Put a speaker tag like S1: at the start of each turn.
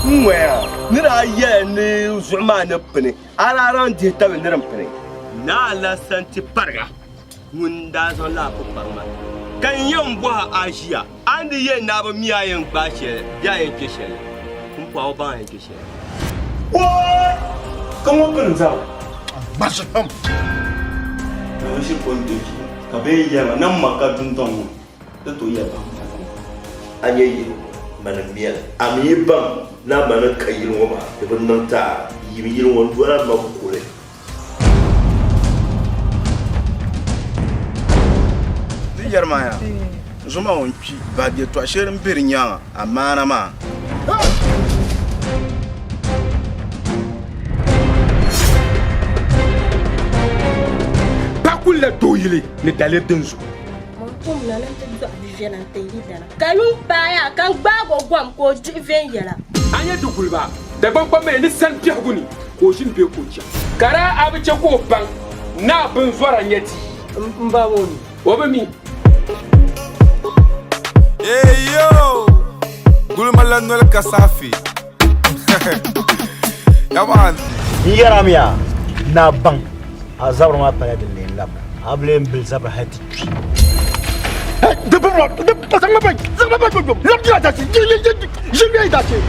S1: Mwaya, nira ye ni zuma na pene. Araran di ta niram pene. Na la santi parga. Munda zo la ko parma. Kan yin bo Asia, andi ye na ba miya yin ba she, ya yin kishe. Kun pa ba yin kishe. Wo! Kan wo kan za.
S2: Basham.
S1: Ko shi ko ndi. Ka be ya nan maka dun don. Da to ya ba. Anye manamiya ami bam na manan kayin woma da bannan ta yi won duran ma ku kore
S2: Ni yarmaya zuma won pi ba de to asherin birin yanga amana ma
S3: Pakulle doyile ne daler denzo
S4: Kum na nan da viena ta yi dana. Kayun baya kan gbago gwam ko ven yala.
S3: anya dukulba da gbangba mai ni san fi haguni ko shin be ko ci kara abice ko ban na bin zora yati mba woni obe mi
S5: Hey yo, gulmala nol kasafi. Yaman.
S6: Yaramia na bang azabra ma pala de lab ablem bil zabra hati
S3: de pas de pas ça me pas je viens d'acheter